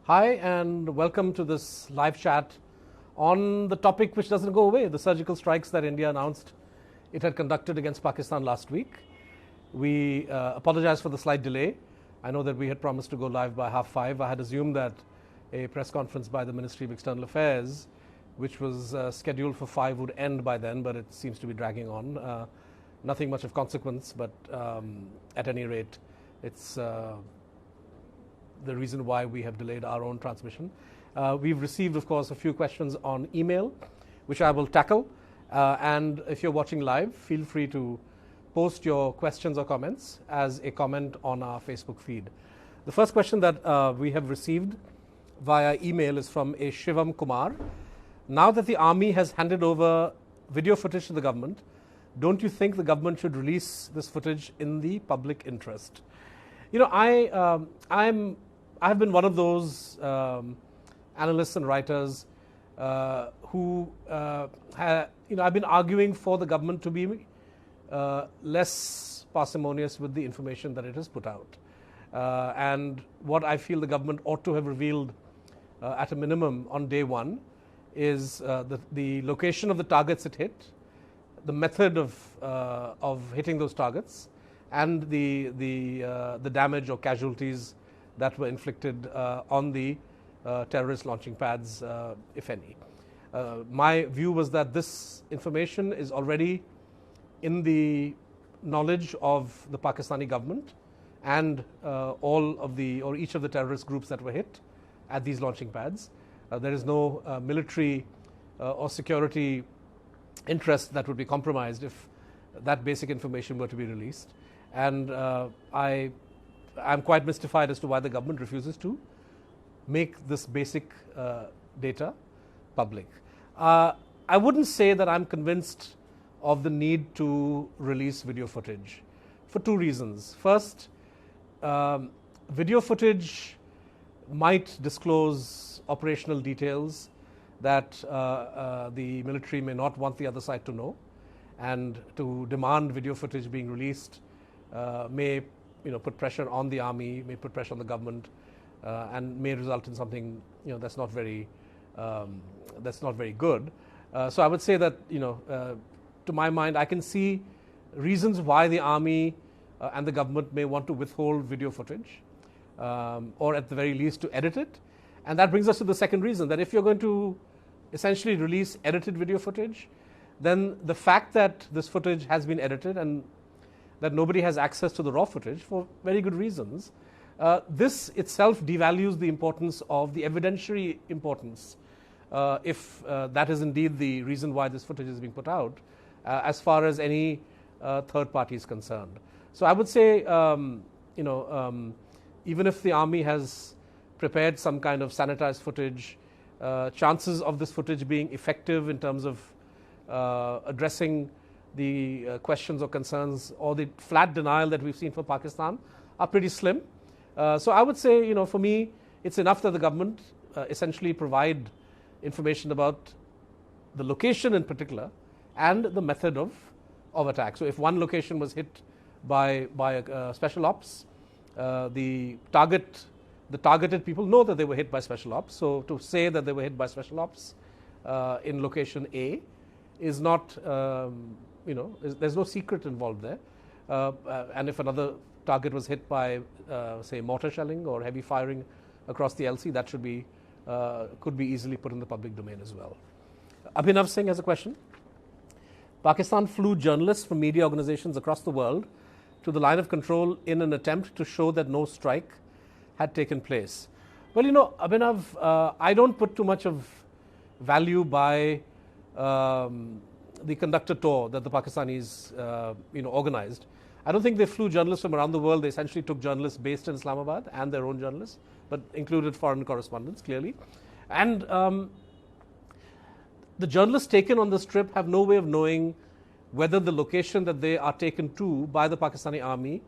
Hi, and welcome to this live chat on the topic which doesn't go away, the surgical strikes that India announced it had conducted against Pakistan last week. We apologize for the slight delay. I know that we had promised to go live by 5:30. I had assumed that a press conference by the Ministry of External Affairs, which was scheduled for 5, would end by then, but it seems to be dragging on. Nothing much of consequence, but at any rate, it's the reason why we have delayed our own transmission. We've received, of course, a few questions on email, which I will tackle. And if you're watching live, feel free to post your questions or comments as a comment on our Facebook feed. The first question that we have received via email is from a Shivam Kumar. Now that the army has handed over video footage to the government, don't you think the government should release this footage in the public interest? You know, I've been one of those analysts and writers who I've been arguing for the government to be less parsimonious with the information that it has put out. And what I feel the government ought to have revealed at a minimum on day one is the location of the targets it hit, the method of hitting those targets, and the damage or casualties that were inflicted on the terrorist launching pads, if any. My view was that this information is already in the knowledge of the Pakistani government and each of the terrorist groups that were hit at these launching pads. There is no military or security interest that would be compromised if that basic information were to be released. And I'm quite mystified as to why the government refuses to make this basic data public. I wouldn't say that I'm convinced of the need to release video footage for two reasons. First, video footage might disclose operational details that the military may not want the other side to know, and to demand video footage being released may put pressure on the army, may put pressure on the government, and may result in something that's not very good. So I would say that to my mind, I can see reasons why the army and the government may want to withhold video footage, or at the very least to edit it. And that brings us to the second reason, that if you're going to essentially release edited video footage, then the fact that this footage has been edited and that nobody has access to the raw footage for very good reasons, this itself devalues the importance of the evidentiary importance, if that is indeed the reason why this footage is being put out, as far as any third party is concerned. So I would say, even if the army has prepared some kind of sanitized footage, chances of this footage being effective in terms of addressing the questions or concerns or the flat denial that we've seen for Pakistan are pretty slim. So I would say, for me, it's enough that the government essentially provide information about the location in particular and the method of attack. So if one location was hit by special ops, the targeted people know that they were hit by special ops. So to say that they were hit by special ops in location A is not, there's no secret involved there. And if another target was hit by, say, mortar shelling or heavy firing across the LC, that could be easily put in the public domain as well. Abhinav Singh has a question. Pakistan flew journalists from media organizations across the world to the line of control in an attempt to show that no strike had taken place. Well, Abhinav, I don't put too much of value by the conductor tour that the Pakistanis organized. I don't think they flew journalists from around the world. They essentially took journalists based in Islamabad and their own journalists, but included foreign correspondents, clearly. And the journalists taken on this trip have no way of knowing whether the location that they are taken to by the Pakistani army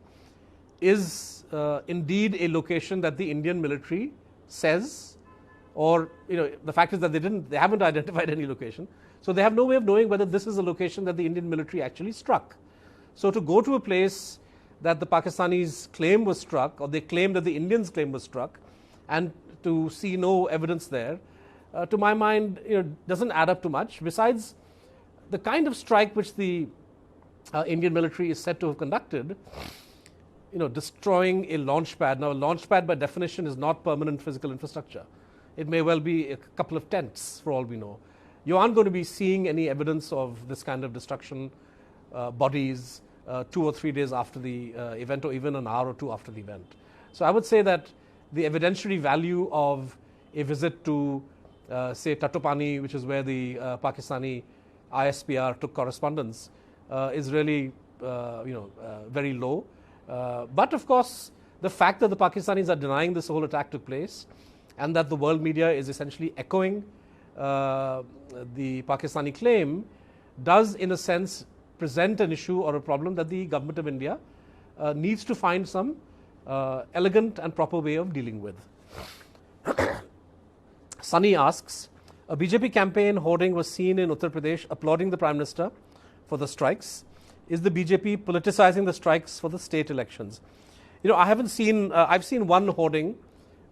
is indeed a location that the Indian military says, or the fact is that they haven't identified any location. So they have no way of knowing whether this is a location that the Indian military actually struck. So to go to a place that the Pakistanis claim was struck, or they claim that the Indians claim was struck, and to see no evidence there, to my mind, doesn't add up to much. Besides, the kind of strike which the Indian military is said to have conducted, destroying a launch pad. Now, a launch pad by definition is not permanent physical infrastructure. It may well be a couple of tents for all we know. You aren't going to be seeing any evidence of this kind of destruction, bodies, 2 or 3 days after the event, or even an hour or two after the event. So I would say that the evidentiary value of a visit to, say, Tatopani, which is where the Pakistani ISPR took correspondence, is really, very low. But of course, the fact that the Pakistanis are denying this whole attack took place, and that the world media is essentially echoing the Pakistani claim, does in a sense present an issue or a problem that the government of India needs to find some elegant and proper way of dealing with. Sunny asks, a BJP campaign hoarding was seen in Uttar Pradesh applauding the Prime Minister for the strikes. Is the BJP politicizing the strikes for the state elections? I haven't seen, I've seen one hoarding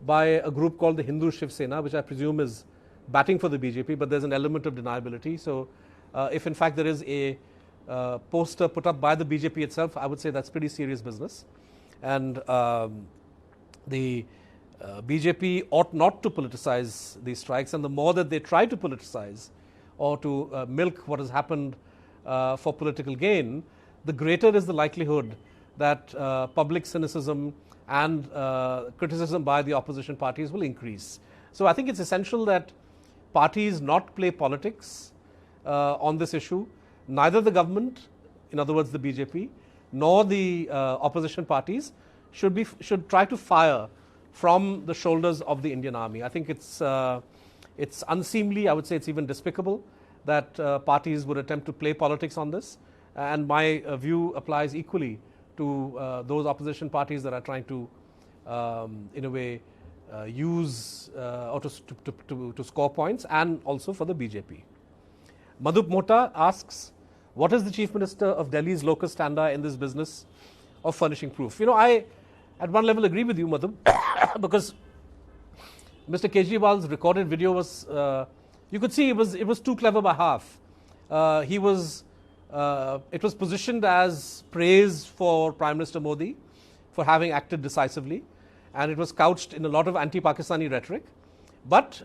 by a group called the Hindu Shiv Sena, which I presume is batting for the BJP, but there's an element of deniability. So if in fact there is a poster put up by the BJP itself, I would say that's pretty serious business. And the BJP ought not to politicize these strikes, and the more that they try to politicize or to milk what has happened for political gain, the greater is the likelihood that public cynicism and criticism by the opposition parties will increase. So I think it's essential that parties not play politics on this issue. Neither the government, in other words the BJP, nor the opposition parties should try to fire from the shoulders of the Indian army. I think it's unseemly, I would say it's even despicable that parties would attempt to play politics on this, and my view applies equally to those opposition parties that are trying to, in a way, use or to score points, and also for the BJP. Madhup Mota asks, what is the Chief Minister of Delhi's locus standi in this business of furnishing proof? I, at one level, agree with you, Madhup, because Mr. Kejriwal's recorded video was, you could see it was too clever by half. It was positioned as praise for Prime Minister Modi for having acted decisively, and it was couched in a lot of anti-Pakistani rhetoric. But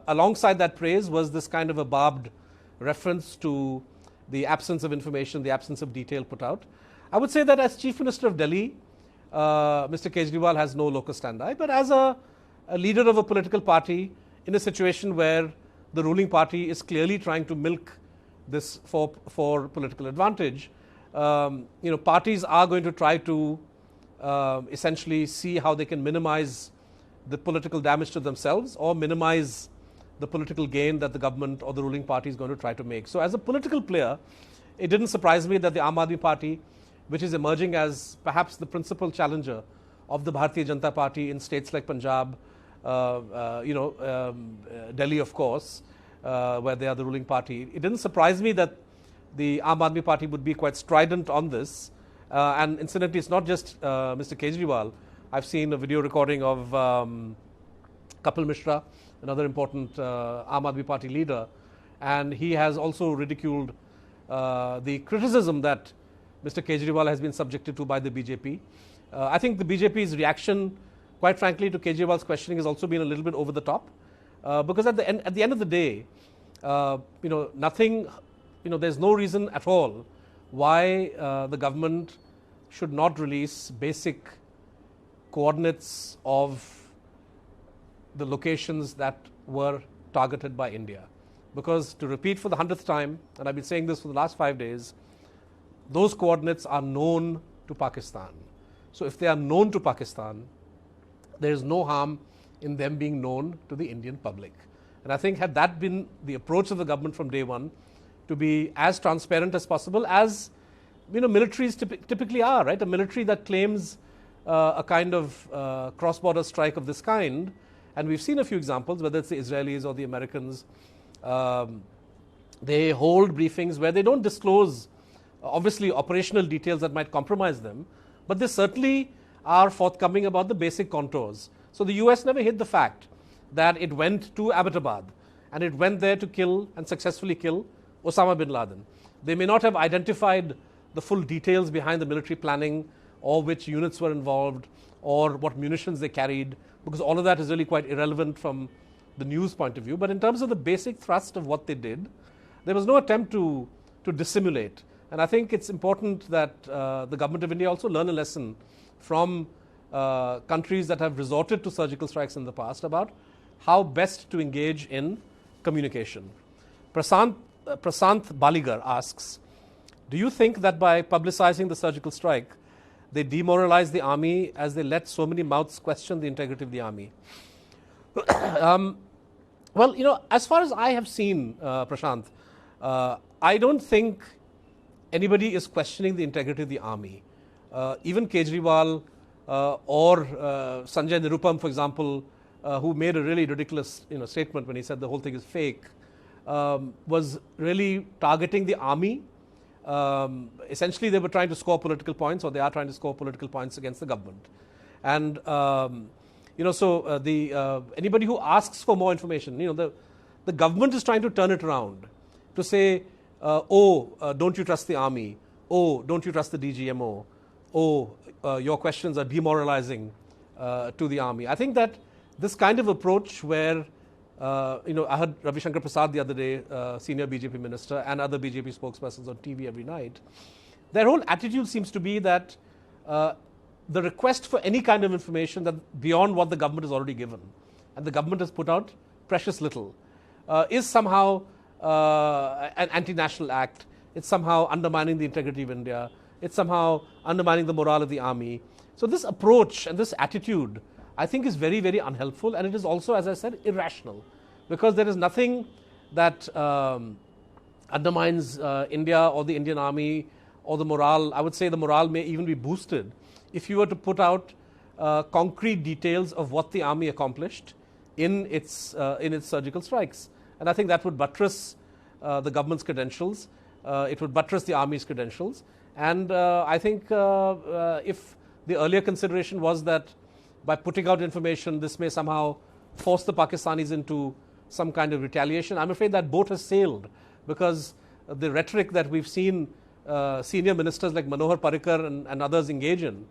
alongside that praise was this kind of a barbed reference to the absence of information, the absence of detail put out. I would say that as Chief Minister of Delhi, Mr. Kejriwal has no locus standi, but as a leader of a political party in a situation where the ruling party is clearly trying to milk this for political advantage, parties are going to try to essentially see how they can minimize the political damage to themselves or minimize the political gain that the government or the ruling party is going to try to make. So as a political player, it didn't surprise me that the Aam Aadmi Party, which is emerging as perhaps the principal challenger of the Bharatiya Janata Party in states like Punjab, Delhi, of course, where they are the ruling party. It didn't surprise me that the Aam Aadmi Party would be quite strident on this. And incidentally, it's not just Mr. Kejriwal. I've seen a video recording of Kapil Mishra, another important Aam Aadmi Party leader, and he has also ridiculed the criticism that Mr. Kejriwal has been subjected to by the BJP. I think the BJP's reaction, quite frankly, to Kejriwal's questioning has also been a little bit over the top, because at the end of the day, there's no reason at all why the government should not release basic coordinates of the locations that were targeted by India. Because, to repeat for the 100th time, and I've been saying this for the last 5 days, those coordinates are known to Pakistan. So if they are known to Pakistan, there is no harm in them being known to the Indian public. And I think had that been the approach of the government from day one, to be as transparent as possible, as militaries typically are, right? A military that claims a kind of cross-border strike of this kind, and we've seen a few examples, whether it's the Israelis or the Americans, they hold briefings where they don't disclose, obviously, operational details that might compromise them, but they certainly are forthcoming about the basic contours. So the US never hid the fact that it went to Abbottabad and it went there to kill and successfully kill Osama bin Laden. They may not have identified the full details behind the military planning or which units were involved or what munitions they carried, because all of that is really quite irrelevant from the news point of view. But in terms of the basic thrust of what they did, there was no attempt to dissimulate. And I think it's important that the government of India also learn a lesson from countries that have resorted to surgical strikes in the past about how best to engage in communication. Prasant Baligar asks, do you think that by publicizing the surgical strike, they demoralize the army as they let so many mouths question the integrity of the army? Well, as far as I have seen, Prashant, I don't think anybody is questioning the integrity of the army. Even Kejriwal or Sanjay Nirupam, for example, who made a really ridiculous statement when he said the whole thing is fake, was really targeting the army. Essentially, they were trying to score political points, or they are trying to score political points against the government. And anybody who asks for more information, the government is trying to turn it around to say, don't you trust the army? Oh, don't you trust the DGMO? Oh, your questions are demoralizing to the army. I think that this kind of approach where, I heard Ravi Shankar Prasad the other day, senior BJP minister, and other BJP spokespersons on TV every night, their whole attitude seems to be that the request for any kind of information that beyond what the government has already given, and the government has put out precious little, is somehow an anti-national act. It's somehow undermining the integrity of India. It's somehow undermining the morale of the army. So this approach and this attitude, I think, is very, very unhelpful, and it is also, as I said, irrational, because there is nothing that undermines India or the Indian army or the morale. I would say the morale may even be boosted if you were to put out concrete details of what the army accomplished in its surgical strikes. And I think that would buttress the government's credentials. It would buttress the army's credentials. And I think if the earlier consideration was that by putting out information, this may somehow force the Pakistanis into some kind of retaliation, I'm afraid that boat has sailed, because the rhetoric that we've seen senior ministers like Manohar Parrikar and others engage in,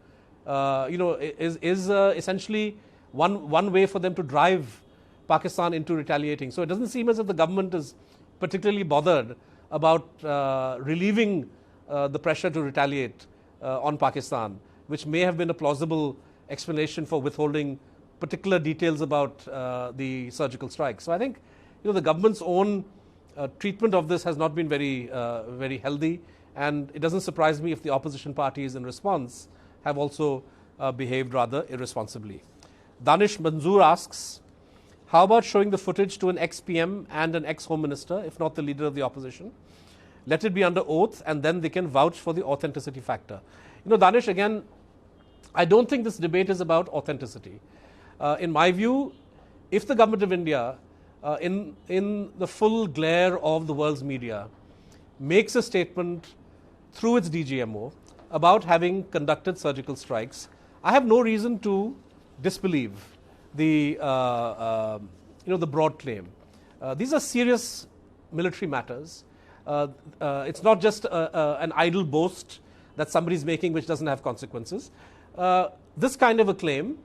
is essentially one way for them to drive Pakistan into retaliating. So it doesn't seem as if the government is particularly bothered about relieving the pressure to retaliate on Pakistan, which may have been a plausible explanation for withholding particular details about the surgical strike. So I think the government's own treatment of this has not been very healthy, and it doesn't surprise me if the opposition parties in response have also behaved rather irresponsibly. Danish Manzoor asks, how about showing the footage to an ex-PM and an ex-Home Minister, if not the leader of the opposition? Let it be under oath, and then they can vouch for the authenticity factor. Danish, again, I don't think this debate is about authenticity. In my view, if the government of India, in the full glare of the world's media, makes a statement through its DGMO about having conducted surgical strikes, I have no reason to disbelieve the broad claim. These are serious military matters. It's not just an idle boast that somebody's making which doesn't have consequences. This kind of a claim,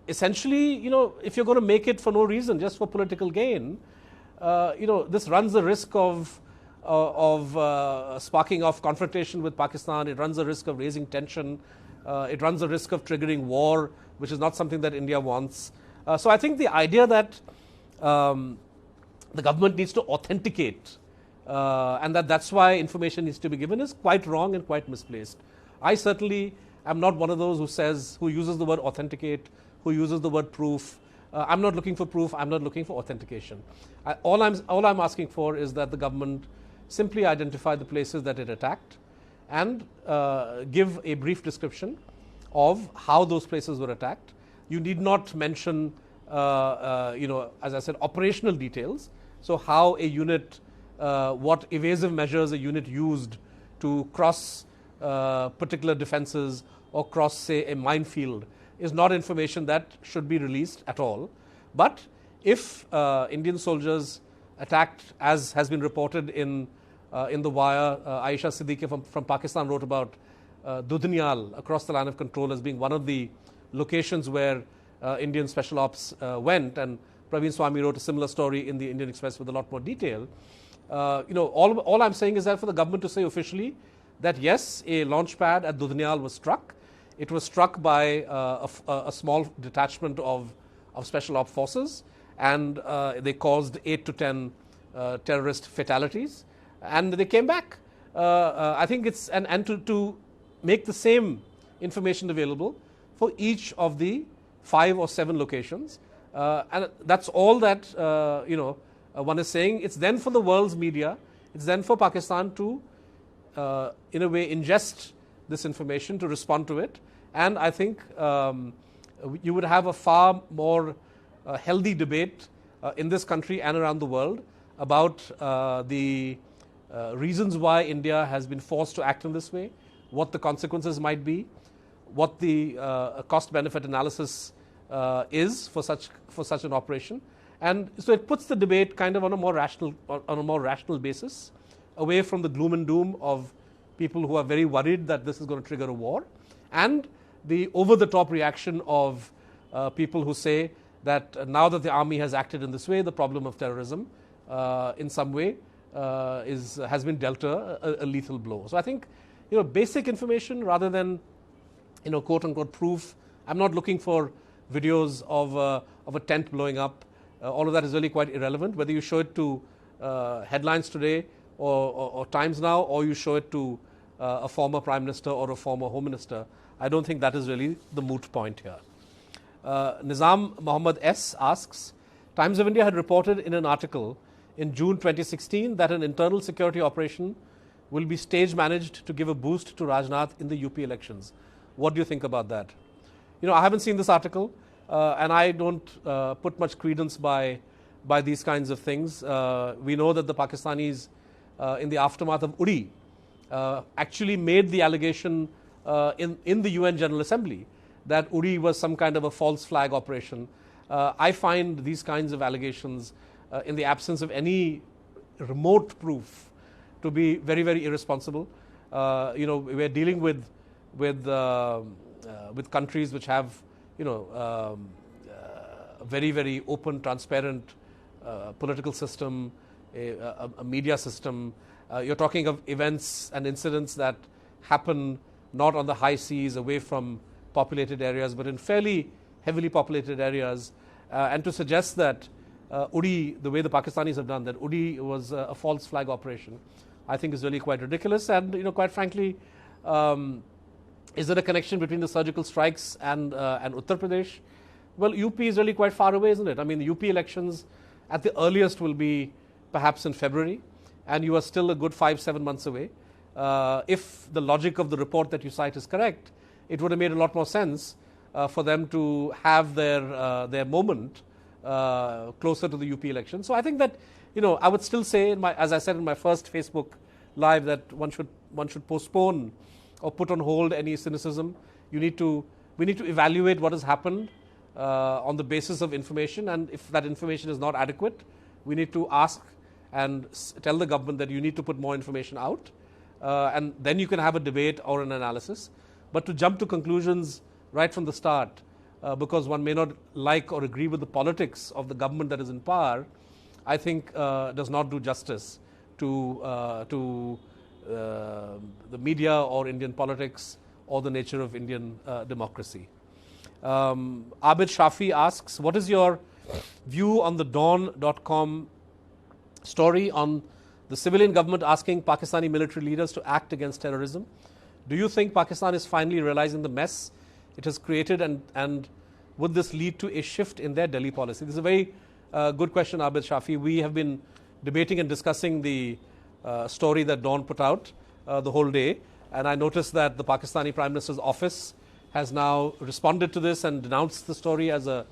essentially, if you're going to make it for no reason, just for political gain, this runs the risk of sparking off confrontation with Pakistan. It runs the risk of raising tension. It runs the risk of triggering war, which is not something that India wants. So I think the idea that the government needs to authenticate and that's why information needs to be given is quite wrong and quite misplaced. I certainly am not one of those who uses the word authenticate, who uses the word proof. I'm not looking for proof. I'm not looking for authentication. All I'm asking for is that the government simply identify the places that it attacked and give a brief description of how those places were attacked. You need not mention, as I said, operational details. So how a unit, what evasive measures a unit used to cross particular defenses or cross, say, a minefield is not information that should be released at all. But if Indian soldiers attacked, as has been reported in the wire, Aisha Siddiqui from Pakistan wrote about Dudhnial across the line of control as being one of the locations where Indian special ops went, and Praveen Swami wrote a similar story in the Indian Express with a lot more detail. All I'm saying is that for the government to say officially that yes, a launch pad at Dudhnial was struck. It was struck by a small detachment of special op forces, and they caused 8 to 10 terrorist fatalities, and they came back. I think it's and to make the same information available for each of the 5 or 7 locations, and that's all that one is saying. It's then for the world's media, it's then for Pakistan to in a way ingest this information, to respond to it, and I think you would have a far more healthy debate in this country and around the world about the reasons why India has been forced to act in this way, what the consequences might be, what the cost-benefit analysis is for such an operation, and so it puts the debate kind of on a more rational basis, away from the gloom and doom of people who are very worried that this is going to trigger a war, and the over-the-top reaction of people who say that now that the army has acted in this way, the problem of terrorism in some way has been dealt a lethal blow. So I think basic information rather than quote unquote proof. I'm not looking for videos of a tent blowing up. All of that is really quite irrelevant. Whether you show it to Headlines Today or Times Now, or you show it to a former Prime Minister or a former Home Minister, I don't think that is really the moot point here. Nizam Muhammad S. asks, Times of India had reported in an article in June 2016 that an internal security operation will be stage managed to give a boost to Rajnath in the UP elections. What do you think about that? I haven't seen this article, and I don't put much credence by these kinds of things. We know that the Pakistanis, in the aftermath of Uri, actually made the allegation in the UN General Assembly that Uri was some kind of a false flag operation. I find these kinds of allegations, in the absence of any remote proof, to be very, very irresponsible. We're dealing with countries which have a very, very open, transparent political system, a media system. You're talking of events and incidents that happen not on the high seas away from populated areas, but in fairly heavily populated areas. And to suggest that Uri, the way the Pakistanis have done, that Uri was a false flag operation, I think is really quite ridiculous. And quite frankly, is there a connection between the surgical strikes and Uttar Pradesh? Well, UP is really quite far away, isn't it? I mean, the UP elections at the earliest will be perhaps in February, and you are still a good 5-7 months away. If the logic of the report that you cite is correct, it would have made a lot more sense for them to have their moment closer to the UP election. So I think that I would still say, as I said in my first Facebook Live, that one should postpone or put on hold any cynicism. We need to evaluate what has happened on the basis of information, and if that information is not adequate, we need to ask and tell the government that you need to put more information out, and then you can have a debate or an analysis. But to jump to conclusions right from the start, because one may not like or agree with the politics of the government that is in power, I think does not do justice to the media or Indian politics or the nature of Indian democracy. Abid Shafi asks, what is your view on the Dawn.com story on the civilian government asking Pakistani military leaders to act against terrorism? Do you think Pakistan is finally realizing the mess it has created, and would this lead to a shift in their Delhi policy? This is a very good question, Abid Shafi. We have been debating and discussing the story that Dawn put out the whole day, and I noticed that the Pakistani Prime Minister's office has now responded to this and denounced the story as a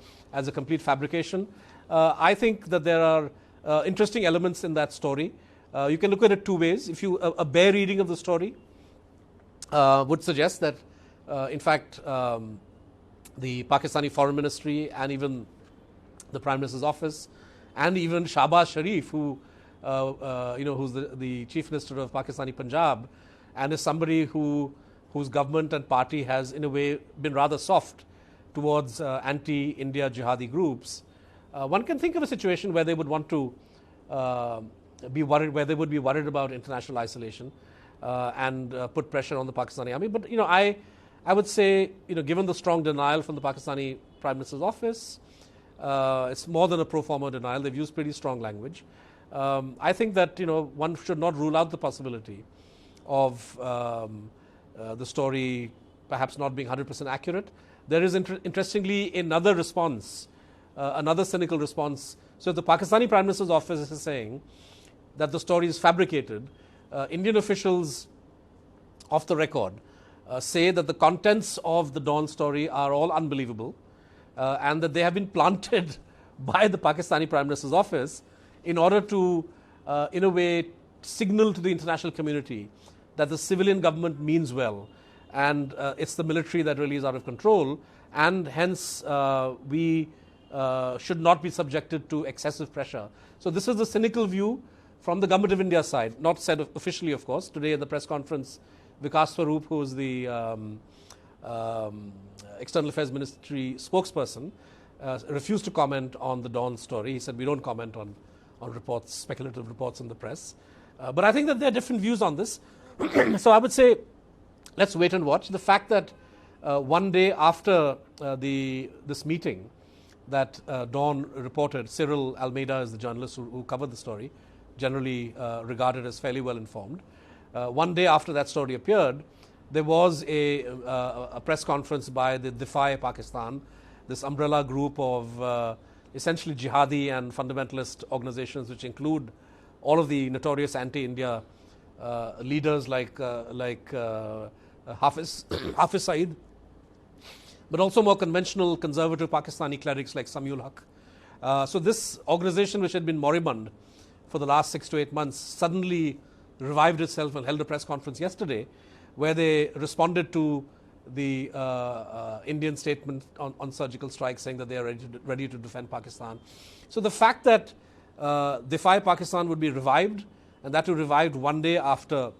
complete fabrication. I think that there are interesting elements in that story. You can look at it two ways. If a bare reading of the story would suggest that, in fact, the Pakistani Foreign Ministry and even the Prime Minister's office, and even Shahbaz Sharif, who who's the Chief Minister of Pakistani Punjab, and is somebody whose government and party has, in a way, been rather soft towards anti-India jihadi groups. One can think of a situation where they would want to be worried, where they would be worried about international isolation and put pressure on the Pakistani army. But I would say, given the strong denial from the Pakistani Prime Minister's office, it's more than a pro forma denial. They've used pretty strong language. I think that one should not rule out the possibility of the story perhaps not being 100% accurate. There is interestingly another response, another cynical response. So if the Pakistani Prime Minister's office is saying that the story is fabricated, Indian officials off the record say that the contents of the Dawn story are all unbelievable and that they have been planted by the Pakistani Prime Minister's office in order to, in a way, signal to the international community that the civilian government means well and it's the military that really is out of control, and hence we should not be subjected to excessive pressure. So this is the cynical view from the Government of India side, not said officially, of course. Today at the press conference, Vikas Swarup, who is the External Affairs Ministry spokesperson, refused to comment on the Dawn story. He said, we don't comment on reports, speculative reports in the press. But I think that there are different views on this. So I would say, let's wait and watch. The fact that one day after this meeting that Dawn reported, Cyril Almeida is the journalist who covered the story, generally regarded as fairly well informed. One day after that story appeared, there was a press conference by the Defy Pakistan, this umbrella group of essentially jihadi and fundamentalist organizations, which include all of the notorious anti-India leaders like Hafiz Saeed, but also more conventional conservative Pakistani clerics like Samiul Haq. So this organization, which had been moribund for the last 6 to 8 months, suddenly revived itself and held a press conference yesterday where they responded to the Indian statement on surgical strikes, saying that they are ready to defend Pakistan. So the fact that Defy Pakistan would be revived, and that was revived one day after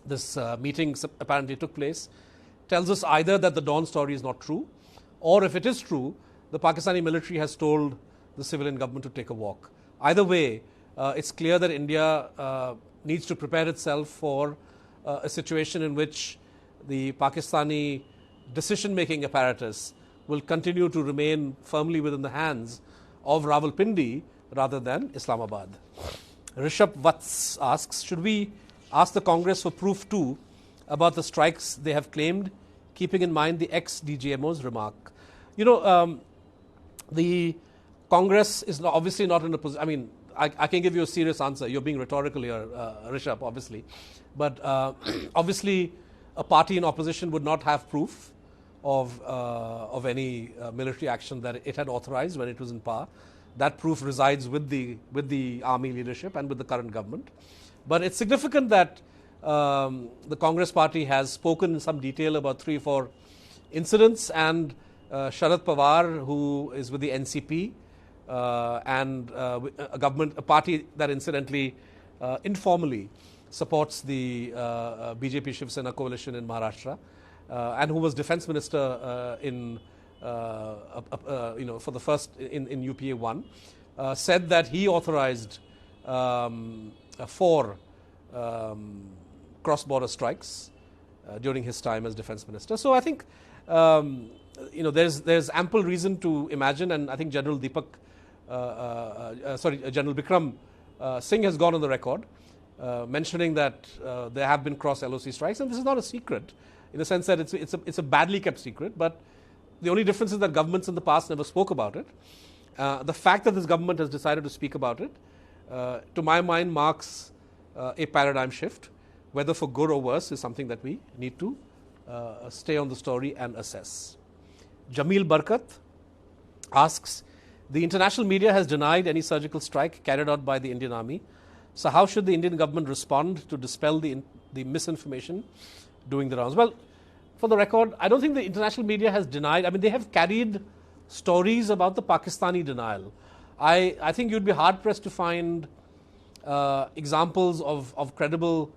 this meeting apparently took place, tells us either that the Dawn story is not true, or if it is true, the Pakistani military has told the civilian government to take a walk. Either way, it's clear that India needs to prepare itself for a situation in which the Pakistani decision-making apparatus will continue to remain firmly within the hands of Rawalpindi rather than Islamabad. Rishabh Vats asks, should we ask the Congress for proof too about the strikes they have claimed, keeping in mind the ex-DGMO's remark? The Congress is obviously not in a position, I mean, I can give you a serious answer. You're being rhetorical here, Rishabh, obviously. But obviously, a party in opposition would not have proof of any military action that it had authorized when it was in power. That proof resides with the army leadership and with the current government. But it's significant that the Congress party has spoken in some detail about 3 or 4 incidents, and Sharad Pawar, who is with the NCP, and a party that incidentally informally supports the BJP Shiv Sena coalition in Maharashtra, and who was defense minister for the first in UPA 1, said that he authorized 4 cross-border strikes during his time as defense minister. So I think there's ample reason to imagine, and I think General Bikram Singh has gone on the record mentioning that there have been cross-LOC strikes, and this is not a secret in the sense that it's a badly kept secret, but the only difference is that governments in the past never spoke about it. The fact that this government has decided to speak about it, to my mind, marks a paradigm shift. Whether for good or worse is something that we need to stay on the story and assess. Jamil Barkat asks, the international media has denied any surgical strike carried out by the Indian Army. So how should the Indian government respond to dispel the misinformation doing the rounds? Well, for the record, I don't think the international media has denied. I mean, they have carried stories about the Pakistani denial. I think you'd be hard-pressed to find examples of credible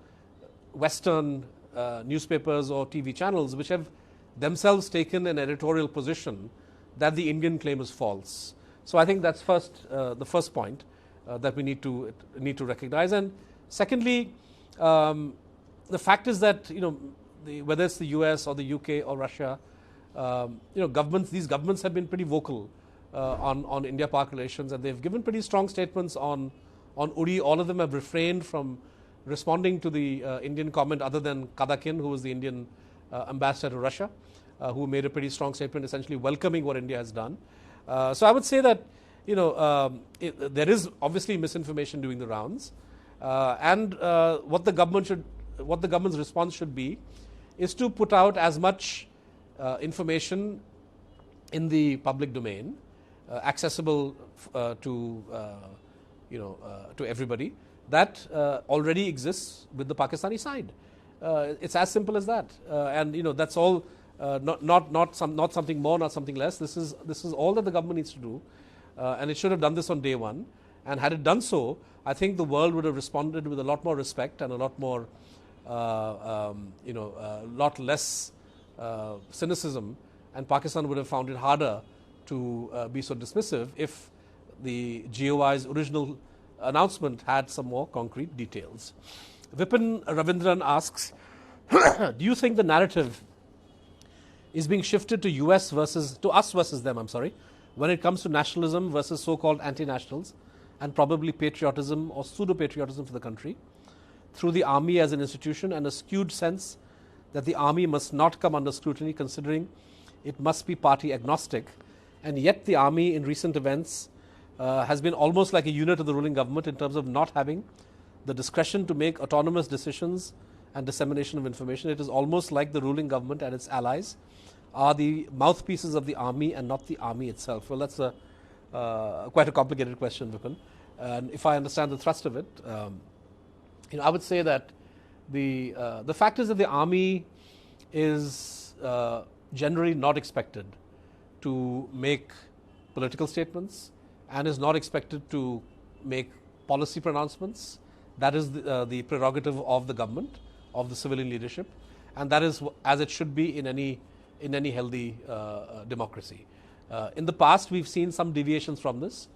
Western newspapers or TV channels which have themselves taken an editorial position that the Indian claim is false. So I think that's the first point that we need to recognize. And secondly, the fact is that whether it's the US or the UK or Russia, these governments have been pretty vocal on India-Pak relations, and they've given pretty strong statements on Uri. All of them have refrained from responding to the Indian comment, other than Kadakin, who was the Indian ambassador to Russia, who made a pretty strong statement essentially welcoming what India has done. So I would say that there is obviously misinformation doing the rounds, and what the government's response should be is to put out as much information in the public domain, accessible to everybody, that already exists with the Pakistani side. It's as simple as that, and that's all. Not something more, not something less. This is all that the government needs to do, and it should have done this on day one. And had it done so, I think the world would have responded with a lot more respect and a lot more, lot less cynicism, and Pakistan would have found it harder to be so dismissive if the GOI's original announcement had some more concrete details. Vipin Ravindran asks, do you think the narrative is being shifted to us versus them, when it comes to nationalism versus so-called anti-nationals, and probably patriotism or pseudo-patriotism for the country, through the army as an institution, and a skewed sense that the army must not come under scrutiny, considering it must be party agnostic, and yet the army in recent events has been almost like a unit of the ruling government in terms of not having the discretion to make autonomous decisions and dissemination of information. It is almost like the ruling government and its allies are the mouthpieces of the army and not the army itself. Well, that's quite a complicated question, Vipin. And if I understand the thrust of it, I would say that the fact is that the army is generally not expected to make political statements and is not expected to make policy pronouncements. That is the prerogative of the government, of the civilian leadership, and that is as it should be in any healthy democracy. In the past, we've seen some deviations from this.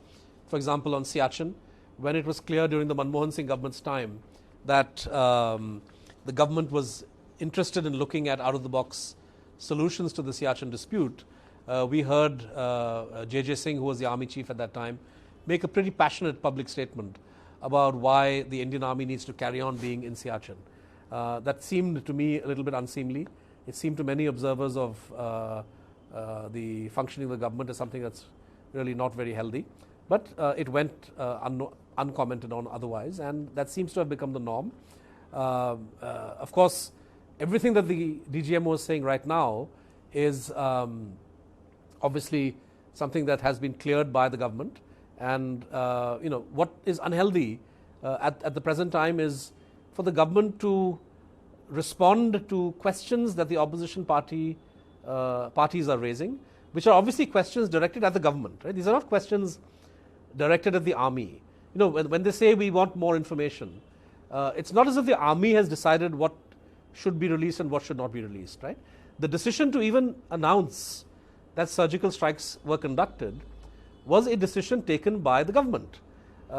For example, on Siachen, when it was clear during the Manmohan Singh government's time that the government was interested in looking at out-of-the-box solutions to the Siachen dispute, we heard J.J. Singh, who was the army chief at that time, make a pretty passionate public statement about why the Indian army needs to carry on being in Siachen. That seemed to me a little bit unseemly. It seemed to many observers of the functioning of the government as something that's really not very healthy. But it went uncommented on otherwise, and that seems to have become the norm. Of course, everything that the DGMO is saying right now is obviously something that has been cleared by the government. And what is unhealthy at the present time is for the government to respond to questions that the opposition parties are raising, which are obviously questions directed at the government. Right? These are not questions directed at the army. When they say we want more information, it's not as if the army has decided what should be released and what should not be released. Right? The decision to even announce that surgical strikes were conducted was a decision taken by the government,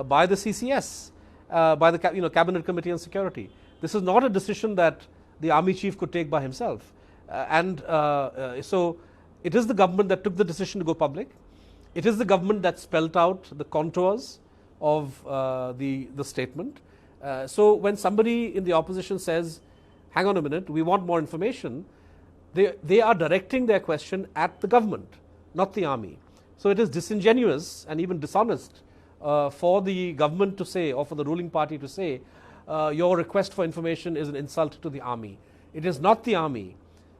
by the CCS, by the Cabinet Committee on Security. This is not a decision that the army chief could take by himself. So it is the government that took the decision to go public. It is the government that spelled out the contours of the statement. So when somebody in the opposition says, hang on a minute, we want more information, they are directing their question at the government, not the army. So it is disingenuous and even dishonest for the government to say, or for the ruling party to say, your request for information is an insult to the army. It is not the army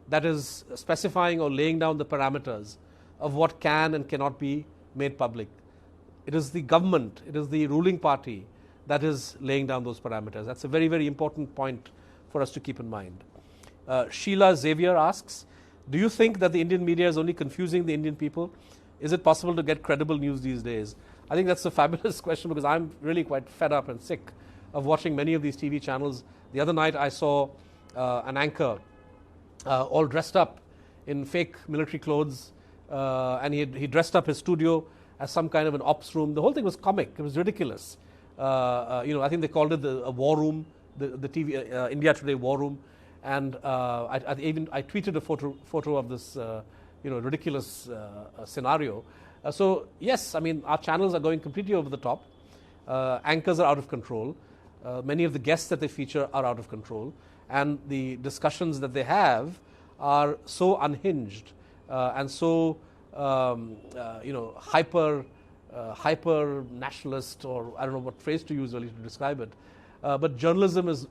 that is specifying or laying down the parameters of what can and cannot be made public. It is the government, it is the ruling party that is laying down those parameters. That's a very, very important point for us to keep in mind. Sheila Xavier asks, do you think that the Indian media is only confusing the Indian people is it possible to get credible news these days? I think that's a fabulous question, because I'm really quite fed up and sick of watching many of these TV channels. The other night I saw an anchor all dressed up in fake military clothes, and he dressed up his studio as some kind of an ops room. The whole thing was comic. It was ridiculous. I think they called it a war room, the TV India Today war room, and I tweeted a photo of this ridiculous scenario. So yes, I mean, our channels are going completely over the top. Anchors are out of control. Many of the guests that they feature are out of control, and the discussions that they have are so unhinged and so hyper nationalist, or I don't know what phrase to use really to describe it. But journalism is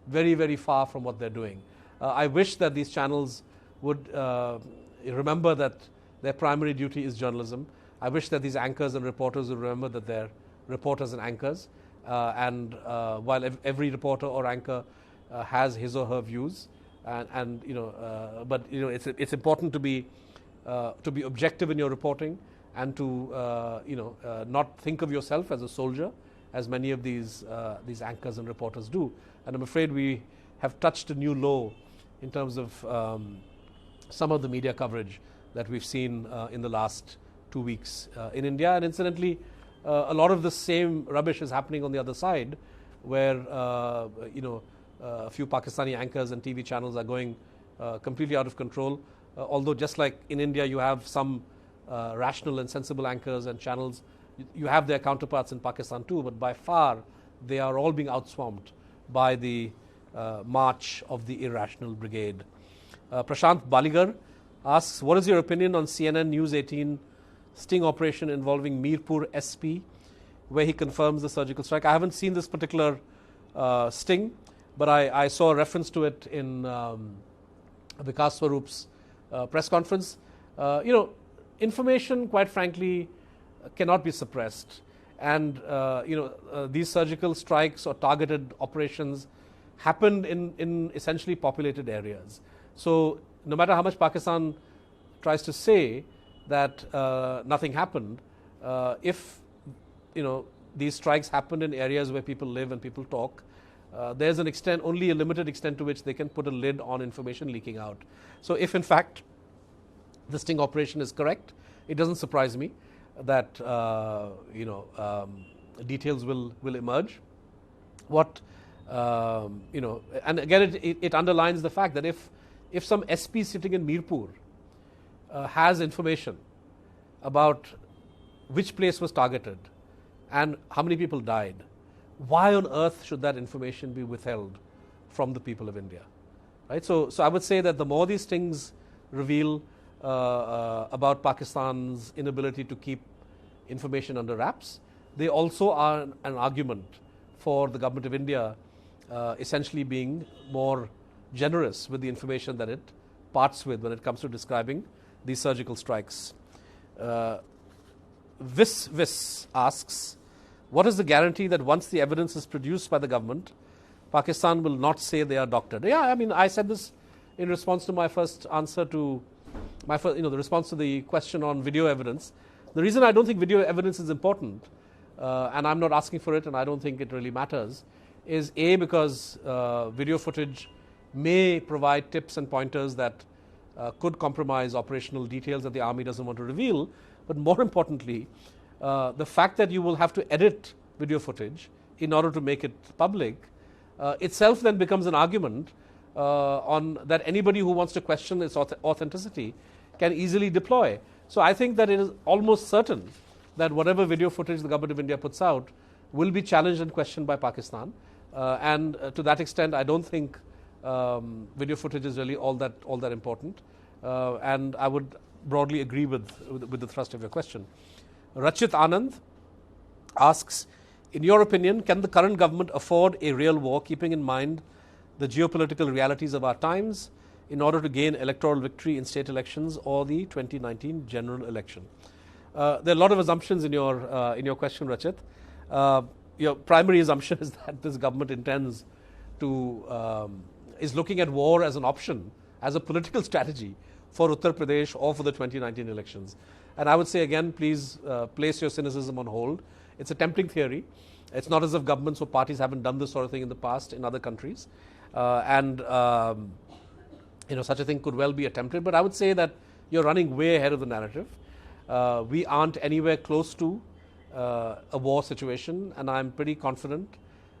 very, very far from what they're doing. I wish that these channels would remember that their primary duty is journalism. I wish that these anchors and reporters would remember that they're reporters and anchors. And while every reporter or anchor has his or her views, but it's important to be objective in your reporting, and to not think of yourself as a soldier, as many of these anchors and reporters do. And I'm afraid we have touched a new low in terms of some of the media coverage that we've seen in the last 2 weeks in India. And incidentally, a lot of the same rubbish is happening on the other side, where a few Pakistani anchors and TV channels are going completely out of control. Although just like in India, you have some rational and sensible anchors and channels, you have their counterparts in Pakistan too, but by far they are all being outswamped by the march of the irrational brigade. Prashant Baligar asks, what is your opinion on CNN News 18 sting operation involving Mirpur SP, where he confirms the surgical strike? I haven't seen this particular sting, but I saw a reference to it in Vikas Swarup's press conference. Information, quite frankly, cannot be suppressed. And these surgical strikes or targeted operations happened in essentially populated areas. So no matter how much Pakistan tries to say that nothing happened, if these strikes happened in areas where people live and people talk, there's only a limited extent to which they can put a lid on information leaking out. So if in fact the sting operation is correct, it doesn't surprise me that details will emerge. And again, it underlines the fact that if some SP sitting in Mirpur has information about which place was targeted and how many people died, why on earth should that information be withheld from the people of India? Right? So I would say that the more these things reveal about Pakistan's inability to keep information under wraps, they also are an argument for the government of India essentially being more generous with the information that it parts with when it comes to describing these surgical strikes. Vis asks, what is the guarantee that once the evidence is produced by the government, Pakistan will not say they are doctored? Yeah, I mean, I said this in response to my first answer to the response to the question on video evidence. The reason I don't think video evidence is important, and I'm not asking for it, and I don't think it really matters, is A, because video footage may provide tips and pointers that could compromise operational details that the army doesn't want to reveal. But more importantly, the fact that you will have to edit video footage in order to make it public itself then becomes an argument on that anybody who wants to question its authenticity can easily deploy. So I think that it is almost certain that whatever video footage the government of India puts out will be challenged and questioned by Pakistan. And to that extent, I don't think video footage is really all that important. And I would broadly agree with the thrust of your question. Rachit Anand asks, in your opinion, can the current government afford a real war, keeping in mind the geopolitical realities of our times, in order to gain electoral victory in state elections or the 2019 general election? There are a lot of assumptions in your question, Rachit. Your primary assumption is that this government intends to is looking at war as an option, as a political strategy for Uttar Pradesh or for the 2019 elections. And I would say again, please place your cynicism on hold. It's a tempting theory. It's not as if governments or parties haven't done this sort of thing in the past in other countries. Such a thing could well be attempted. But I would say that you're running way ahead of the narrative. We aren't anywhere close to a war situation, and I'm pretty confident,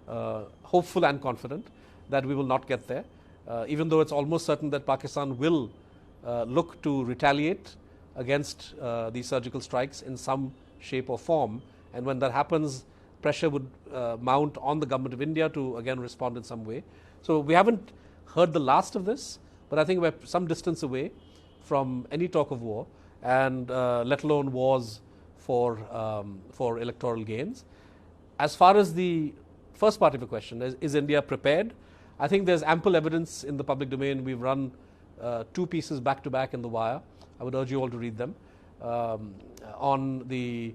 hopeful and confident, that we will not get there, even though it's almost certain that Pakistan will look to retaliate against these surgical strikes in some shape or form. And when that happens, pressure would mount on the government of India to again respond in some way. So we haven't heard the last of this, but I think we're some distance away from any talk of war, and let alone wars for electoral gains. As far as the first part of your question, is India prepared? I think there's ample evidence in the public domain. We've run 2 pieces back to back in the Wire. I would urge you all to read them on the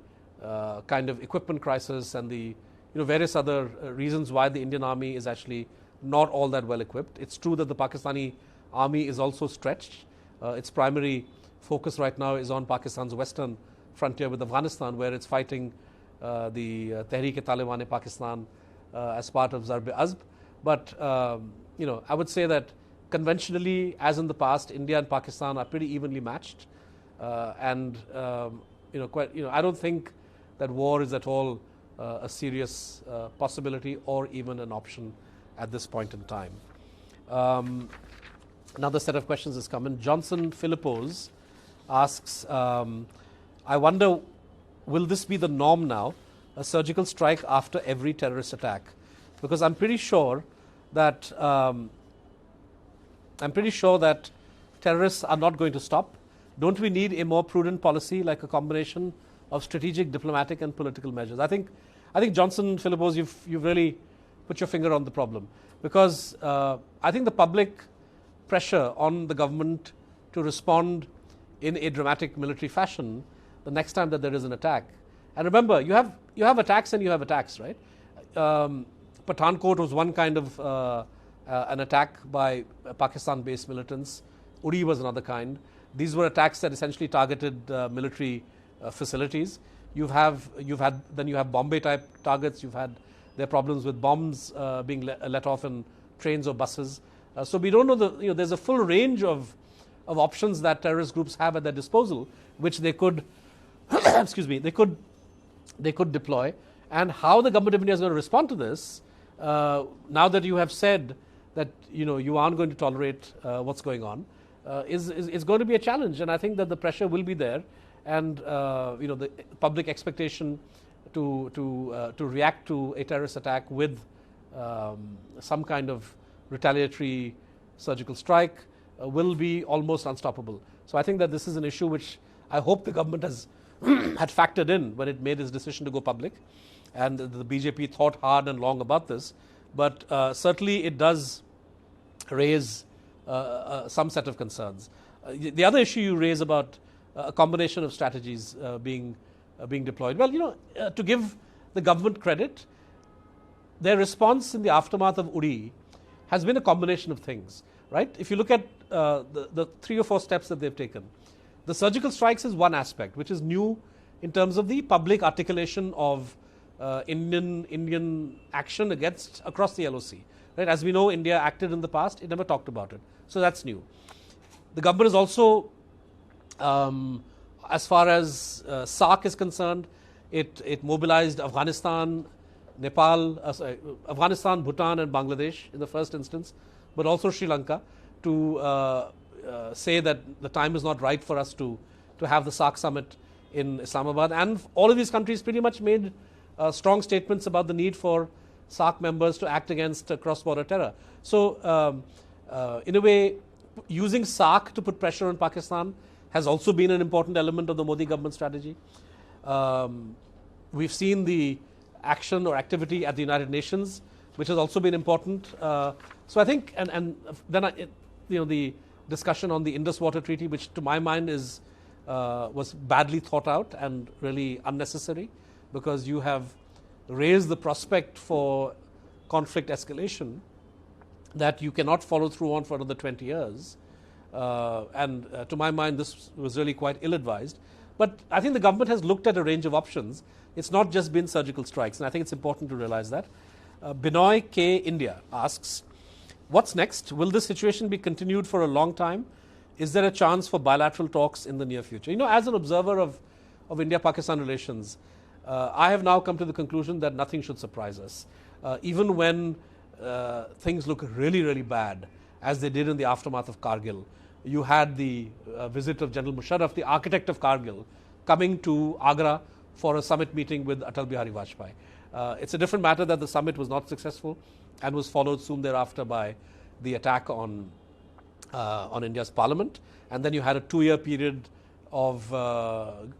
kind of equipment crisis and the various other reasons why the Indian army is actually not all that well equipped. It's true that the Pakistani army is also stretched. Its primary focus right now is on Pakistan's western frontier with Afghanistan, where it's fighting the Tehreek-e-Taliban-e-Pakistan as part of Zarb-e-Azb. But I would say that conventionally, as in the past, India and Pakistan are pretty evenly matched, I don't think that war is at all a serious possibility or even an option at this point in time. Another set of questions has come in. Johnson Philippos asks, I wonder, will this be the norm now, a surgical strike after every terrorist attack? Because I'm pretty sure that terrorists are not going to stop. Don't we need a more prudent policy, like a combination of strategic, diplomatic, and political measures? I think Johnson Philippos, you've really put your finger on the problem, because I think the public pressure on the government to respond in a dramatic military fashion the next time that there is an attack. And remember, you have attacks and you have attacks, right? Pathankot was one kind of an attack by Pakistan-based militants. Uri was another kind. These were attacks that essentially targeted military facilities. You have Bombay-type targets. There are problems with bombs being let off in trains or buses. So we don't know there's a full range of options that terrorist groups have at their disposal, which they could, they could deploy. And how the government of India is going to respond to this, now that you have said that you aren't going to tolerate what's going on, is going to be a challenge. And I think that the pressure will be there, and the public expectation to react to a terrorist attack with some kind of retaliatory surgical strike will be almost unstoppable. So I think that this is an issue which I hope the government has had factored in when it made its decision to go public, and the BJP thought hard and long about this. But certainly it does raise some set of concerns. The other issue you raise about a combination of strategies being deployed. Well, to give the government credit, their response in the aftermath of Uri has been a combination of things, right? If you look at the 3 or 4 steps that they've taken, the surgical strikes is one aspect, which is new in terms of the public articulation of Indian action across the LOC. Right? As we know, India acted in the past; it never talked about it, so that's new. The government is also, as far as SARC is concerned, it mobilized Afghanistan, Afghanistan, Bhutan, and Bangladesh in the first instance, but also Sri Lanka, to say that the time is not right for us to have the SARC summit in Islamabad. And all of these countries pretty much made strong statements about the need for SARC members to act against cross-border terror. So, in a way, using SARC to put pressure on Pakistan has also been an important element of the Modi government strategy. We've seen the action or activity at the United Nations, which has also been important. So I think, and then the discussion on the Indus Water Treaty, which to my mind was badly thought out and really unnecessary, because you have raised the prospect for conflict escalation that you cannot follow through on for another 20 years. And to my mind, this was really quite ill-advised. But I think the government has looked at a range of options. It's not just been surgical strikes, and I think it's important to realize that. Binoy K. India asks, what's next? Will this situation be continued for a long time? Is there a chance for bilateral talks in the near future? As an observer of India-Pakistan relations, I have now come to the conclusion that nothing should surprise us. Even when things look really, really bad, as they did in the aftermath of Kargil, you had the visit of General Musharraf, the architect of Kargil, coming to Agra for a summit meeting with Atal Bihari Vajpayee. It's a different matter that the summit was not successful and was followed soon thereafter by the attack on India's parliament. And then you had a 2-year period of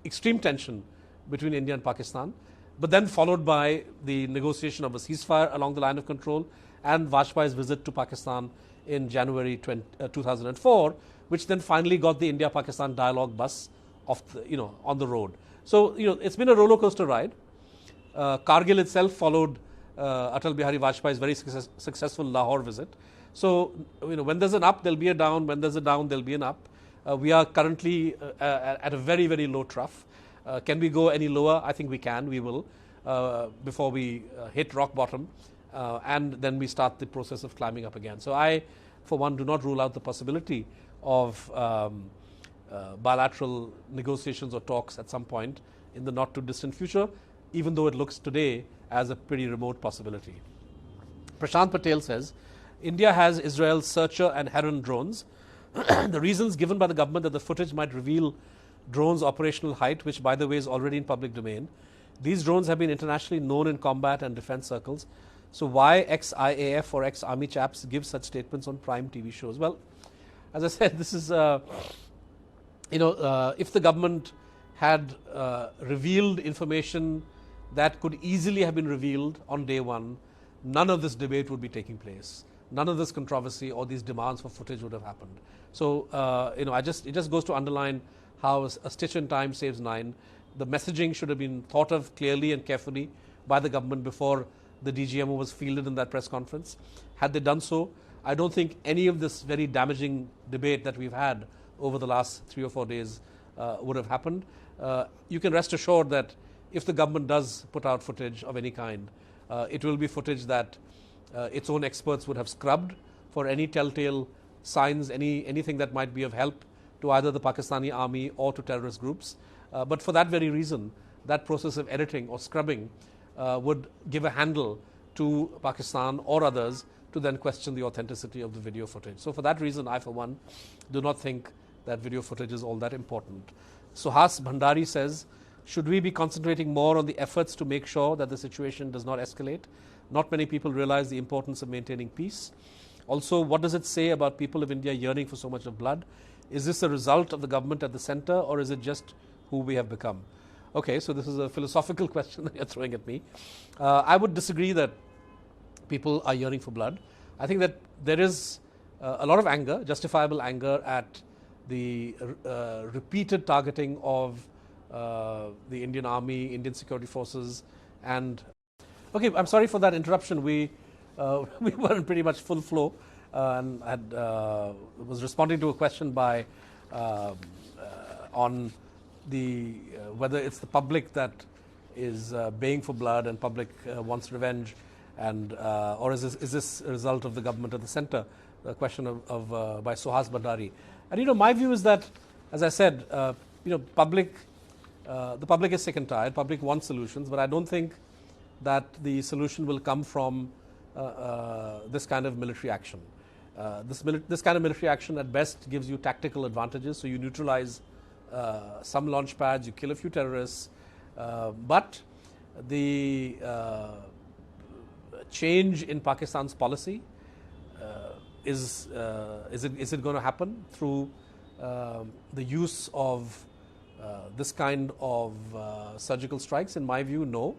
extreme tension between India and Pakistan, but then followed by the negotiation of a ceasefire along the line of control and Vajpayee's visit to Pakistan in January 2004, which then finally got the India-Pakistan dialogue bus on the road. So, it's been a roller coaster ride. Kargil itself followed Atal Bihari Vajpayee's very successful Lahore visit. So, when there's an up, there'll be a down. When there's a down, there'll be an up. We are currently at a very, very low trough. Can we go any lower? I think we can. We will before we hit rock bottom, and then we start the process of climbing up again. So I, for one, do not rule out the possibility of bilateral negotiations or talks at some point in the not too distant future, even though it looks today as a pretty remote possibility. Prashant Patel says, India has Israel's Searcher and Heron drones. The reasons given by the government that the footage might reveal drones' operational height, which by the way is already in public domain. These drones have been internationally known in combat and defense circles. So why ex-IAF or ex-army chaps give such statements on prime TV shows? Well, as I said, this is, if the government had revealed information that could easily have been revealed on day one, none of this debate would be taking place. None of this controversy or these demands for footage would have happened. So, it just goes to underline how a stitch in time saves 9. The messaging should have been thought of clearly and carefully by the government before the DGMO was fielded in that press conference. Had they done so, I don't think any of this very damaging debate that we've had over the last 3 or 4 days would have happened. You can rest assured that if the government does put out footage of any kind, it will be footage that its own experts would have scrubbed for any telltale signs, anything that might be of help to either the Pakistani army or to terrorist groups. But for that very reason, that process of editing or scrubbing would give a handle to Pakistan or others to then question the authenticity of the video footage. So for that reason, I for one do not think that video footage is all that important. Suhas Bhandari says, should we be concentrating more on the efforts to make sure that the situation does not escalate? Not many people realize the importance of maintaining peace. Also, what does it say about people of India yearning for so much of blood? Is this a result of the government at the center, or is it just who we have become? Okay, so this is a philosophical question that you're throwing at me. I would disagree that people are yearning for blood. I think that there is a lot of anger, justifiable anger, at the repeated targeting of the Indian Army, Indian security forces, and okay, I'm sorry for that interruption. We were in pretty much full flow, and was responding to a question by on the whether it's the public that is baying for blood and public wants revenge, and or is this a result of the government at the center? A question of by Suhas Bhandari. And my view is that, as I said, public the public is sick and tired. Public wants solutions, but I don't think that the solution will come from this kind of military action. This kind of military action at best gives you tactical advantages. So you neutralize some launch pads, you kill a few terrorists, but the change in Pakistan's policy is it going to happen through the use of this kind of surgical strikes? In my view, no.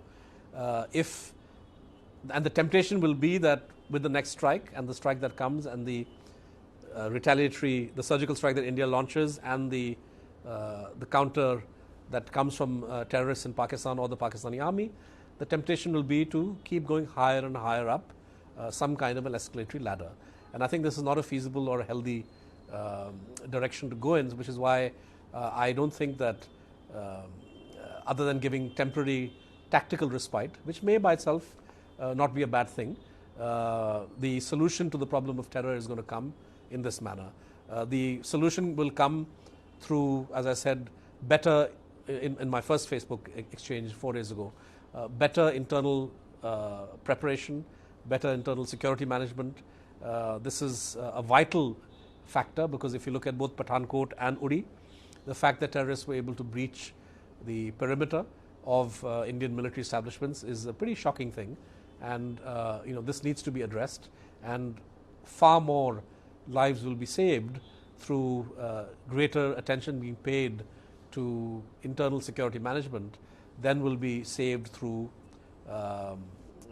And the temptation will be that with the next strike and the strike that comes and the the surgical strike that India launches and the counter that comes from terrorists in Pakistan or the Pakistani army, the temptation will be to keep going higher and higher up some kind of an escalatory ladder. And I think this is not a feasible or a healthy direction to go in, which is why I don't think that other than giving temporary tactical respite, which may by itself not be a bad thing. The solution to the problem of terror is going to come in this manner. The solution will come through, as I said, better, in my first Facebook exchange 4 days ago, better internal preparation, better internal security management. This is a vital factor, because if you look at both Pathankot and Uri, the fact that terrorists were able to breach the perimeter of Indian military establishments is a pretty shocking thing, and this needs to be addressed, and far more lives will be saved through greater attention being paid to internal security management than will be saved through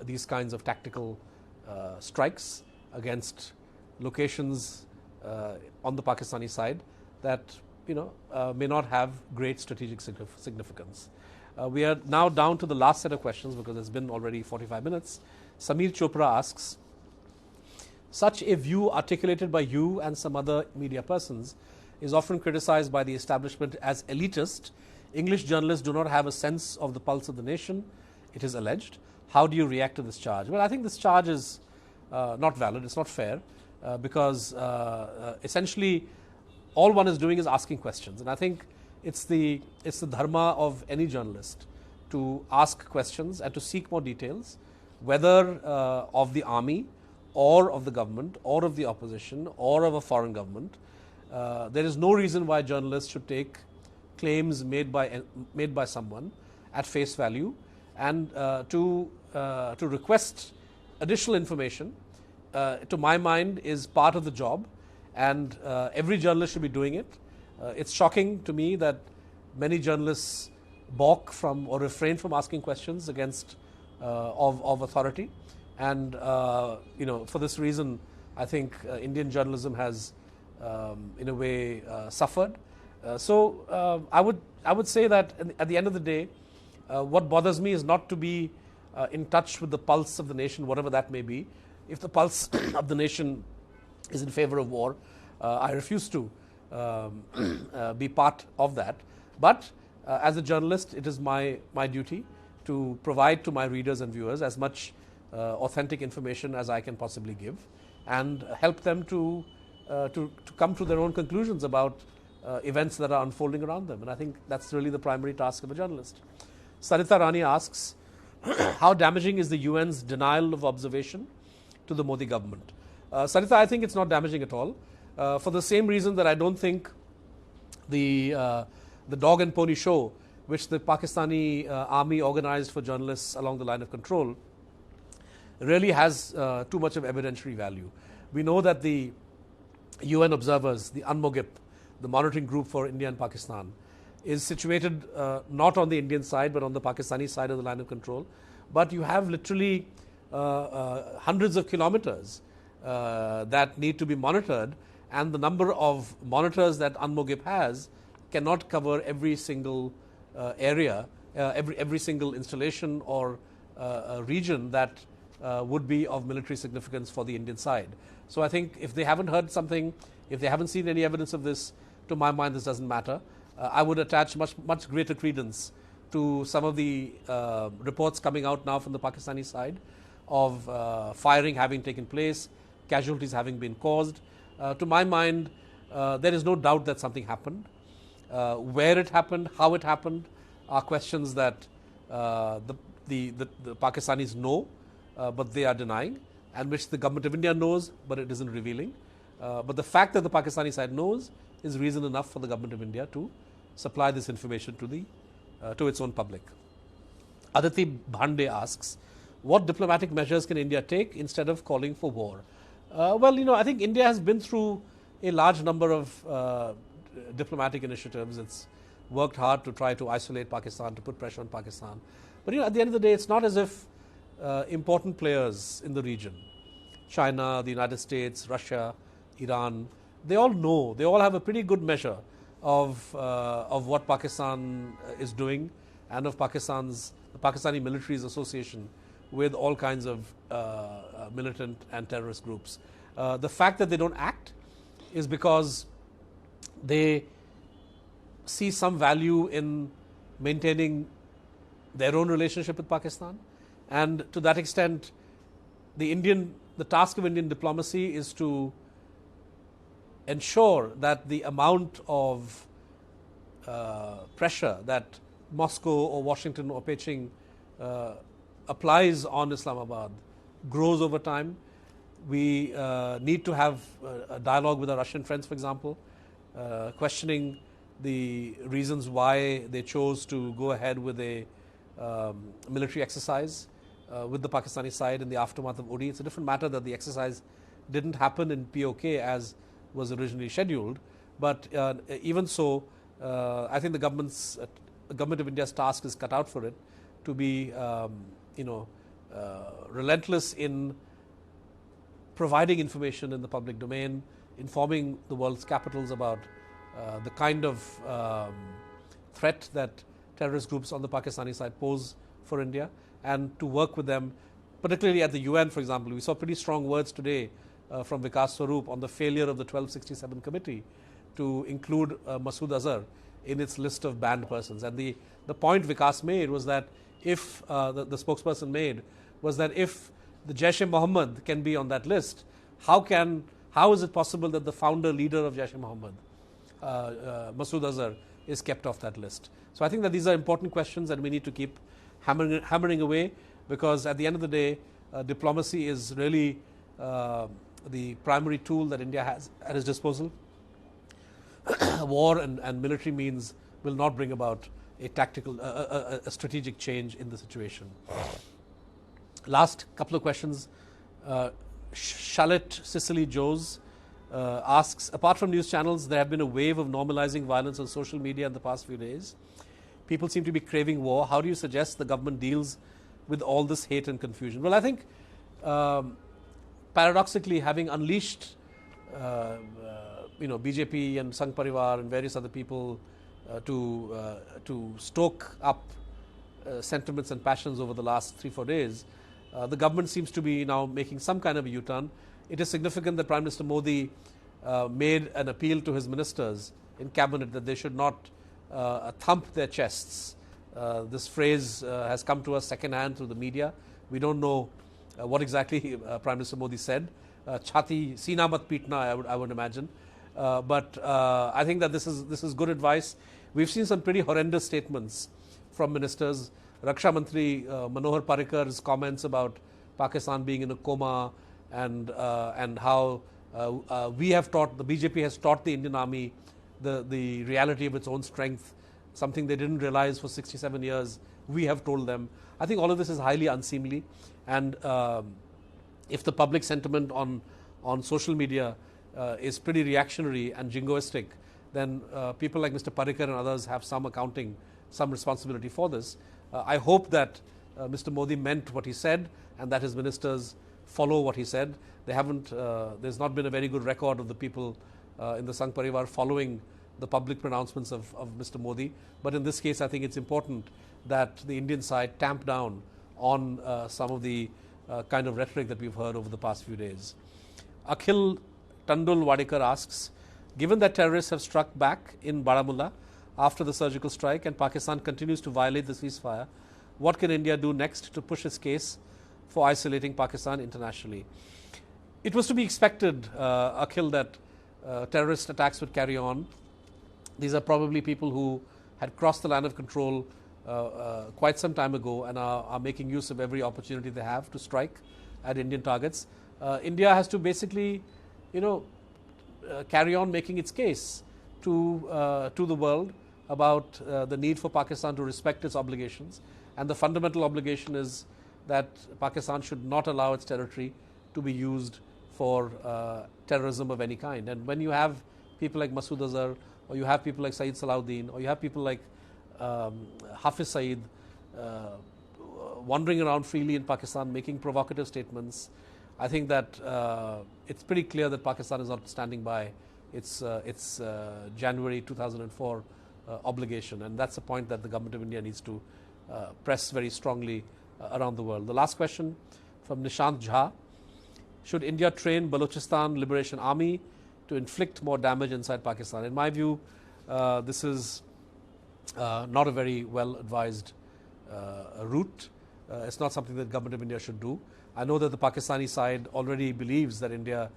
these kinds of tactical strikes against locations on the Pakistani side that may not have great strategic significance. We are now down to the last set of questions, because it's been already 45 minutes. Samir Chopra asks, such a view articulated by you and some other media persons is often criticized by the establishment as elitist. English journalists do not have a sense of the pulse of the nation, it is alleged. How do you react to this charge? Well, I think this charge is not valid, it's not fair, because essentially all one is doing is asking questions. And I think it's the dharma of any journalist to ask questions and to seek more details, whether of the army or of the government or of the opposition or of a foreign government. There is no reason why journalists should take claims made by someone at face value, and to request additional information, to my mind, is part of the job, and every journalist should be doing it. It's shocking to me that many journalists balk from or refrain from asking questions against of authority, and for this reason, I think Indian journalism has, in a way, suffered. So I would say that at the end of the day, what bothers me is not to be in touch with the pulse of the nation, whatever that may be. If the pulse of the nation is in favor of war, I refuse to be part of that. But as a journalist, it is my duty to provide to my readers and viewers as much authentic information as I can possibly give, and help them to come to their own conclusions about events that are unfolding around them. And I think that's really the primary task of a journalist. Sarita Rani asks, how damaging is the UN's denial of observation to the Modi government? Sarita, I think it's not damaging at all, for the same reason that I don't think the dog and pony show which the Pakistani army organized for journalists along the line of control really has too much of evidentiary value. We know that the UN observers, the UNMOGIP, the monitoring group for India and Pakistan, is situated not on the Indian side but on the Pakistani side of the line of control. But you have literally hundreds of kilometers that need to be monitored, and the number of monitors that UNMOGIP has cannot cover every single area, every single installation or region that would be of military significance for the Indian side. So I think if they haven't heard something, if they haven't seen any evidence of this, to my mind this doesn't matter. I would attach much greater credence to some of the reports coming out now from the Pakistani side of firing having taken place, casualties having been caused. To my mind, there is no doubt that something happened. Where it happened, how it happened, are questions that the Pakistanis know, but they are denying, and which the government of India knows, but it isn't revealing. But the fact that the Pakistani side knows is reason enough for the government of India to supply this information to its own public. Aditi Bhande asks, what diplomatic measures can India take instead of calling for war? Well, I think India has been through a large number of diplomatic initiatives. It's worked hard to try to isolate Pakistan, to put pressure on Pakistan. But at the end of the day, it's not as if important players in the region, China, the United States, Russia, Iran, they all know, they all have a pretty good measure of what Pakistan is doing, and of the Pakistani military's association with all kinds of militant and terrorist groups. The fact that they don't act is because they see some value in maintaining their own relationship with Pakistan. And to that extent, the task of Indian diplomacy is to ensure that the amount of pressure that Moscow or Washington or Beijing applies on Islamabad grows over time. We need to have a dialogue with our Russian friends, for example, questioning the reasons why they chose to go ahead with a military exercise with the Pakistani side in the aftermath of Uri. It's a different matter that the exercise didn't happen in POK as was originally scheduled, but even so, I think the government of India's task is cut out for it to be, relentless in providing information in the public domain, informing the world's capitals about the kind of threat that terrorist groups on the Pakistani side pose for India, and to work with them, particularly at the UN, for example. We saw pretty strong words today from Vikas Swarup on the failure of the 1267 committee to include Masood Azhar in its list of banned persons. And the point Vikas made was that if the spokesperson made was that if the Jaish-e-Mohammed can be on that list, how is it possible that the founder leader of Jaish-e-Mohammed, Masood Azhar, is kept off that list? So I think that these are important questions that we need to keep hammering away, because at the end of the day, diplomacy is really the primary tool that India has at its disposal. War and military means will not bring about a strategic change in the situation. Last couple of questions. Shalit Sicily Joes asks, apart from news channels, there have been a wave of normalizing violence on social media in the past few days. People seem to be craving war. How do you suggest the government deals with all this hate and confusion? Well, I think paradoxically, having unleashed BJP and Sangh Parivar and various other people to stoke up sentiments and passions over the last 3-4 days, the government seems to be now making some kind of a U-turn. It is significant that Prime Minister Modi made an appeal to his ministers in cabinet that they should not thump their chests. This phrase has come to us second-hand through the media. We don't know what exactly Prime Minister Modi said. Chhati, Seena mat peetna, I would imagine. But I think that this is good advice. We've seen some pretty horrendous statements from ministers. Raksha Mantri Manohar Parikar's comments about Pakistan being in a coma and how the BJP has taught the Indian army the reality of its own strength, something they didn't realize for 67 years. We have told them. I think all of this is highly unseemly, and if the public sentiment on social media is pretty reactionary and jingoistic, then people like Mr. Parikar and others have some responsibility for this. I hope that Mr. Modi meant what he said and that his ministers follow what he said. There's not been a very good record of the people in the Sangh Parivar following the public pronouncements of Mr. Modi. But in this case, I think it's important that the Indian side tamp down on some of the kind of rhetoric that we've heard over the past few days. Akhil Tandul Wadekar asks, given that terrorists have struck back in Baramulla after the surgical strike and Pakistan continues to violate the ceasefire, what can India do next to push its case for isolating Pakistan internationally? It was to be expected, Akhil, that terrorist attacks would carry on. These are probably people who had crossed the line of control quite some time ago and are making use of every opportunity they have to strike at Indian targets. India has to basically, carry on making its case to the world about the need for Pakistan to respect its obligations. And the fundamental obligation is that Pakistan should not allow its territory to be used for terrorism of any kind. And when you have people like Masood Azhar, or you have people like Saeed Salahuddin, or you have people like Hafiz Saeed wandering around freely in Pakistan, making provocative statements, I think that it's pretty clear that Pakistan is not standing by its January 2004 obligation, and that's a point that the government of India needs to press very strongly around the world. The last question from Nishant Jha: should India train Balochistan Liberation Army to inflict more damage inside Pakistan? In my view, this is not a very well advised route. It's not something that the government of India should do. I know that the Pakistani side already believes that India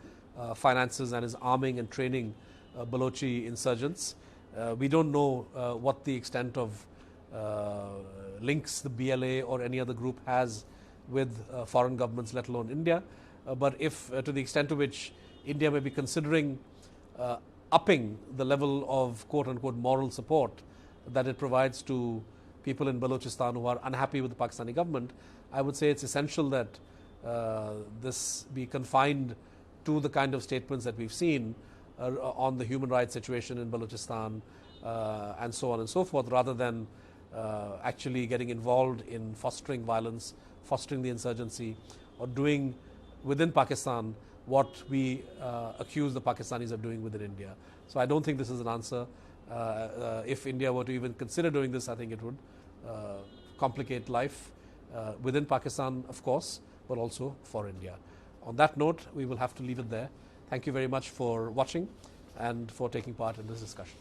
finances and is arming and training Balochi insurgents. We don't know what the extent of links the BLA or any other group has with foreign governments, let alone India. But if to the extent to which India may be considering upping the level of quote-unquote moral support that it provides to people in Balochistan who are unhappy with the Pakistani government, I would say it's essential that this be confined to the kind of statements that we've seen on the human rights situation in Balochistan and so on and so forth, rather than actually getting involved in fostering violence, fostering the insurgency, or doing within Pakistan what we accuse the Pakistanis of doing within India. So I don't think this is an answer. If India were to even consider doing this, I think it would complicate life within Pakistan, of course, but also for India. On that note, we will have to leave it there. Thank you very much for watching and for taking part in this discussion.